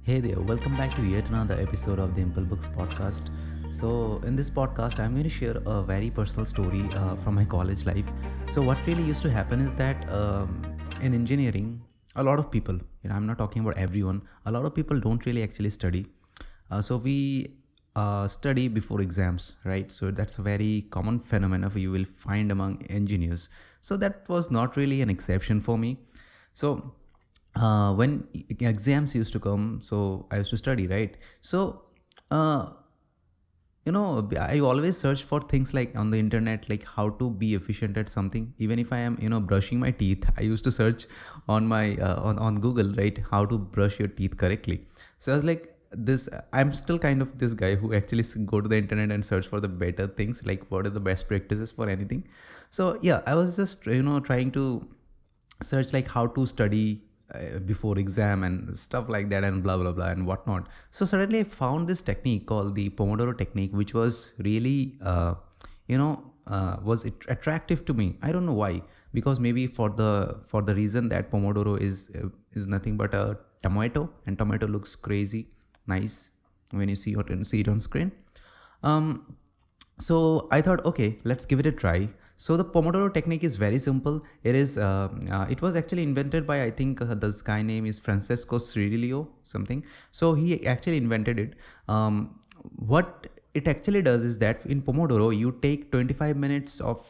Hey there, welcome back to yet another episode of the ImpleBooks Podcast. So, in this podcast, I'm going to share a very personal story from my college life. So, what really used to happen is that in engineering, a lot of people, I'm not talking about everyone, a lot of people don't really actually study. So, we study before exams, right? So, that's a very common phenomenon you will find among engineers. So, that was not really an exception for me. So, when exams used to come, so I used to study, right? So uh, I always search for things like on the internet, like how to be efficient at something. Even if I am brushing my teeth, I used to search on my on Google, right, how to brush your teeth correctly. So I was like, this I'm still kind of this guy who actually go to the internet and search for the better things, like what are the best practices for anything. So yeah, I was just trying to search like how to study before exam and stuff like that and blah blah blah and whatnot. So suddenly I found this technique called the Pomodoro technique, which was really attractive to me. I don't know why, because maybe for the reason that Pomodoro is nothing but a tomato, and tomato looks crazy nice when you see it on screen. So I thought, okay, let's give it a try. So the Pomodoro technique is very simple. It was actually invented by, I think, this guy name is Francesco Cirillo something. So he actually invented it. What it actually does is that in Pomodoro you take 25 minutes of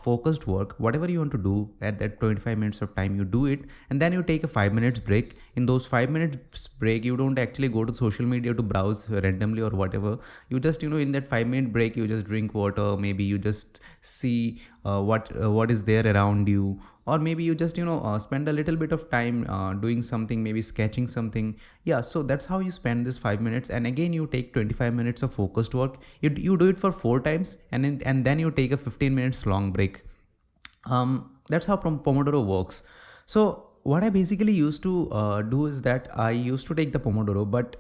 focused work, whatever you want to do at that 25 minutes of time, you do it, and then you take a 5 minutes break. In those 5 minutes break, you don't actually go to social media to browse randomly or whatever. You just in that 5 minute break, you just drink water, maybe you just see what is there around you, or maybe you just spend a little bit of time doing something, maybe sketching something. Yeah, so that's how you spend this 5 minutes, and again you take 25 minutes of focused work. You do it for 4 times, and then you take a 15 minutes long break. That's how Pomodoro works. So what I basically used to do is that I used to take the Pomodoro, but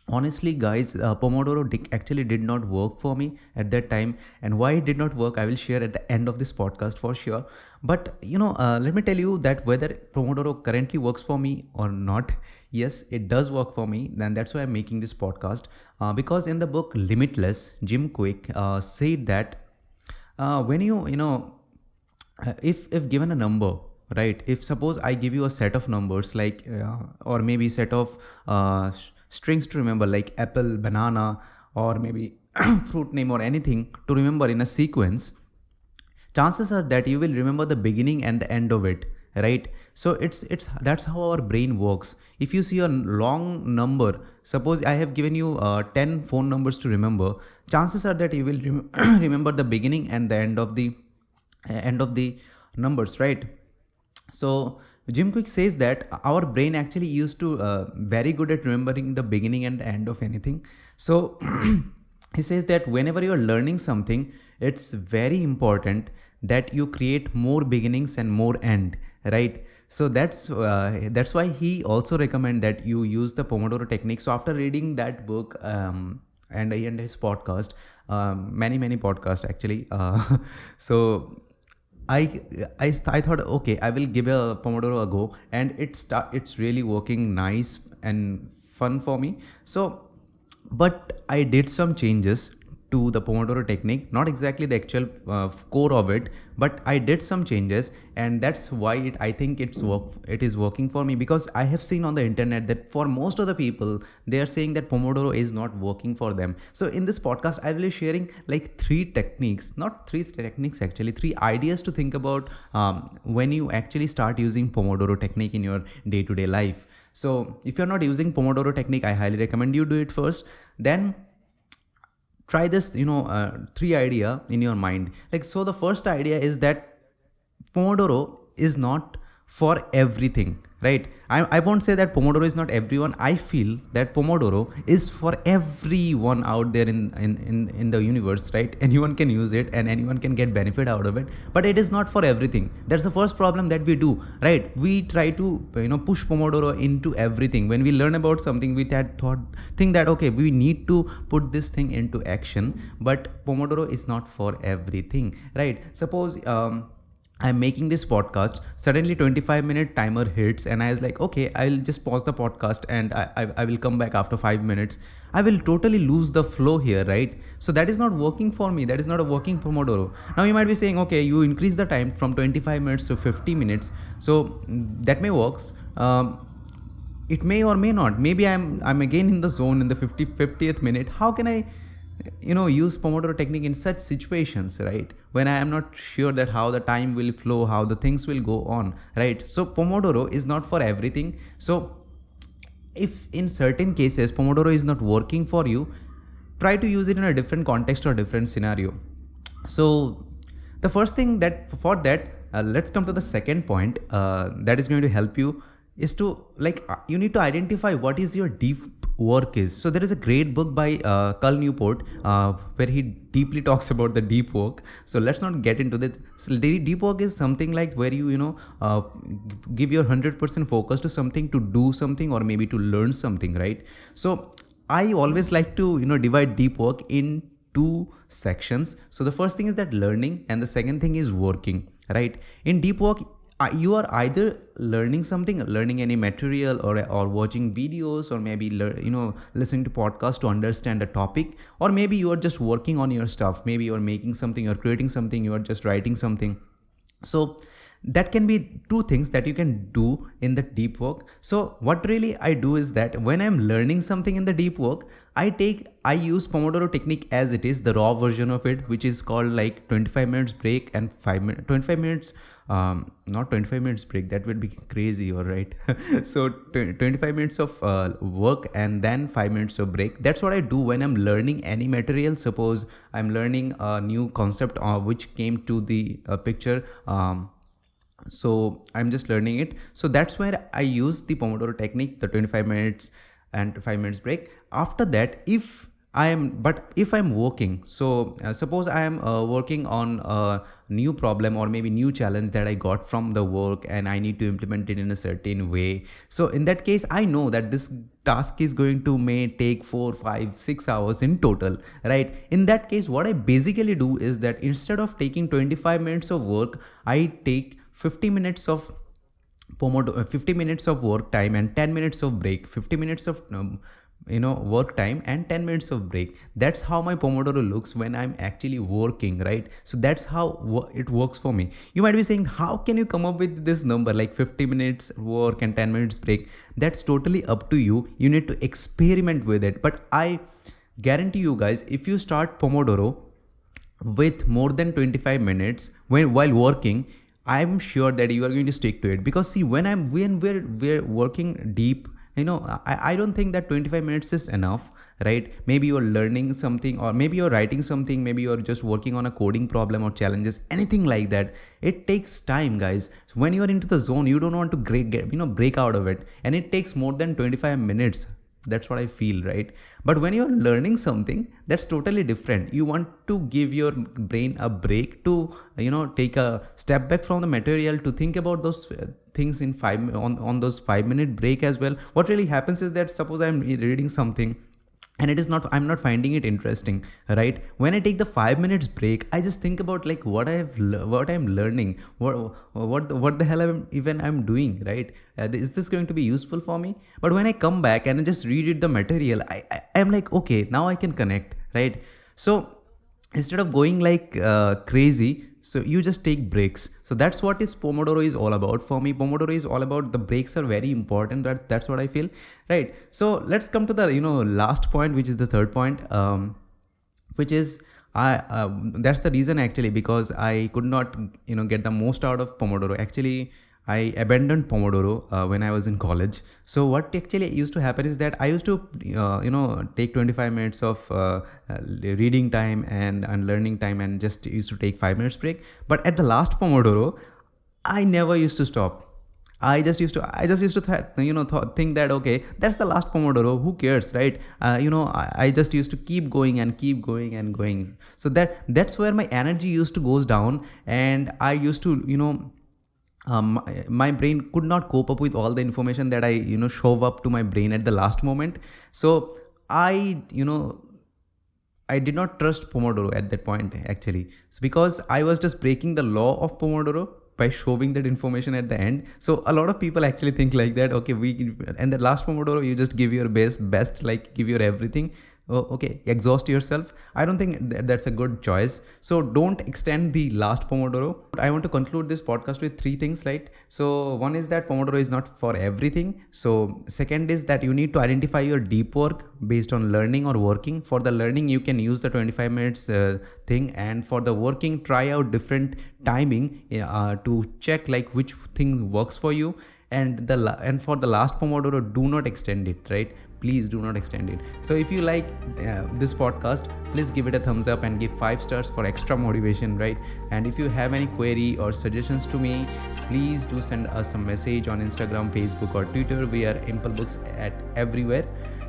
honestly guys, Pomodoro actually did not work for me at that time, and why it did not work I will share at the end of this podcast for sure. But let me tell you that whether Pomodoro currently works for me or not, yes, it does work for me. Then that's why I'm making this podcast, because in the book Limitless, Jim Kwik said that when if given a number, right, if suppose I give you a set of numbers, like or maybe set of strings to remember, like apple, banana, or maybe fruit name or anything to remember in a sequence, chances are that you will remember the beginning and the end of it, right? So it's that's how our brain works. If you see a long number, suppose I have given you 10 phone numbers to remember, chances are that you will remember the beginning and the end of the numbers, right? So Jim Kwik says that our brain actually used to very good at remembering the beginning and the end of anything. So he says that whenever you are learning something, it's very important that you create more beginnings and more end, right? So that's why he also recommend that you use the Pomodoro technique. So after reading that book and his podcast, many podcasts actually, so I thought, okay, I will give a Pomodoro a go, and it's really working nice and fun for me. So, but I did some changes to the Pomodoro technique, not exactly the actual core of it, but I did some changes, and that's why I think it is working for me, because I have seen on the internet that for most of the people, they are saying that Pomodoro is not working for them. So in this podcast, I will be sharing like not three techniques actually, three ideas to think about when you actually start using Pomodoro technique in your day-to-day life. So if you're not using Pomodoro technique, I highly recommend you do it first. Then try this three idea in your mind. Like, so the first idea is that Pomodoro is not for everything, right? I won't say that Pomodoro is not everyone. I feel that Pomodoro is for everyone out there in the universe, right? Anyone can use it and anyone can get benefit out of it, but it is not for everything. That's the first problem that we do, right? We try to push Pomodoro into everything. When we learn about something, we think that okay, we need to put this thing into action, but Pomodoro is not for everything, right? Suppose I'm making this podcast. Suddenly 25-minute timer hits and I was like, okay, I'll just pause the podcast and I will come back after 5 minutes. I will totally lose the flow here, right? So that is not working for me. That is not a working Pomodoro. Now you might be saying, okay, you increase the time from 25 minutes to 50 minutes. So that may works. It may or may not. Maybe I'm again in the zone in the 50th minute. How can I use Pomodoro technique in such situations, right? When I am not sure that how the time will flow, how the things will go on, right? So Pomodoro is not for everything. So if in certain cases Pomodoro is not working for you, try to use it in a different context or different scenario. So the first thing that for that, let's come to the second point that is going to help you is to you need to identify what is your deep work is. So there is a great book by Newport where he deeply talks about the deep work. So let's not get into that. So deep work is something like where you give your 100% focus to something, to do something, or maybe to learn something, right? So I always like to divide deep work in two sections. So the first thing is that learning, and the second thing is working, right? In deep work, you are either learning any material, or watching videos, or maybe listening to podcasts to understand a topic, or maybe you are just working on your stuff. Maybe you are making something, you're creating something, you are just writing something. So that can be two things that you can do in the deep work. So what really I do is that when I'm learning something in the deep work, I use Pomodoro technique as it is, the raw version of it, which is called like 25 minutes break and 25 minutes, not 25 minutes break, that would be crazy, all right? So 25 minutes of work and then 5 minutes of break. That's what I do when I'm learning any material. Suppose I'm learning a new concept which came to the picture. So I'm just learning it. So that's where I use the Pomodoro technique, the 25 minutes and 5 minutes break. After that, if I'm working, so suppose I am working on a new problem or maybe new challenge that I got from the work and I need to implement it in a certain way. So in that case, I know that this task is going to may take 4, 5, 6 hours in total, right? In that case, what I basically do is that instead of taking 25 minutes of work, I take 50 minutes of Pomodoro, 50 minutes of work time and 10 minutes of break, 50 minutes of work time and 10 minutes of break. That's how my Pomodoro looks when I'm actually working, right? So that's how it works for me. You might be saying, how can you come up with this number like 50 minutes work and 10 minutes break? That's totally up to you. You need to experiment with it. But I guarantee you guys, if you start Pomodoro with more than 25 minutes while working, I'm sure that you are going to stick to it. Because see, when we're working deep, I don't think that 25 minutes is enough, right? Maybe you're learning something, or maybe you're writing something, maybe you're just working on a coding problem or challenges, anything like that. It takes time, guys. When you're into the zone, you don't want to break out of it, and it takes more than 25 minutes. That's what I feel, right? But when you're learning something, that's totally different. You want to give your brain a break to take a step back from the material to think about those things in on those 5-minute break as well. What really happens is that suppose I'm reading something and I'm not finding it interesting, right? When I take the 5 minutes break, I just think about like what I'm learning, what the hell I'm doing, right? Is this going to be useful for me? But when I come back and I just read the material, I'm like, okay, now I can connect, right? So instead of going like crazy, so you just take breaks. So that's what Pomodoro is all about for me. Pomodoro is all about the breaks are very important. That's what I feel, right? So let's come to the last point, which is the third point, which is that's the reason actually because I could not get the most out of Pomodoro. Actually, I abandoned Pomodoro when I was in college. So what actually used to happen is that I used to, take 25 minutes of reading time and learning time and just used to take 5 minutes break. But at the last Pomodoro, I never used to stop. I just used to think that, okay, that's the last Pomodoro. Who cares, right? I just used to keep going and keep going and going. So that's where my energy used to goes down, and I used to, my brain could not cope up with all the information that I shove up to my brain at the last moment. So I did not trust Pomodoro at that point actually. So because I was just breaking the law of Pomodoro, by showing that information at the end. So a lot of people actually think like that, okay, and the last Pomodoro, you just give your best, like give your everything. Oh, okay, exhaust yourself. I don't think that's a good choice. So don't extend the last Pomodoro. I want to conclude this podcast with 3 things, right? So one is that Pomodoro is not for everything. So second is that you need to identify your deep work based on learning or working. For the learning, you can use the 25 minutes thing, and for the working, try out different timing to check like which thing works for you. And for the last Pomodoro, do not extend it, right? Please do not extend it. So if you like this podcast, please give it a thumbs up and give 5 stars for extra motivation, right? And if you have any query or suggestions to me, please do send us a message on Instagram, Facebook or Twitter. We are ImpleBooks at everywhere.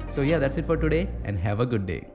So yeah, that's it for today, and have a good day.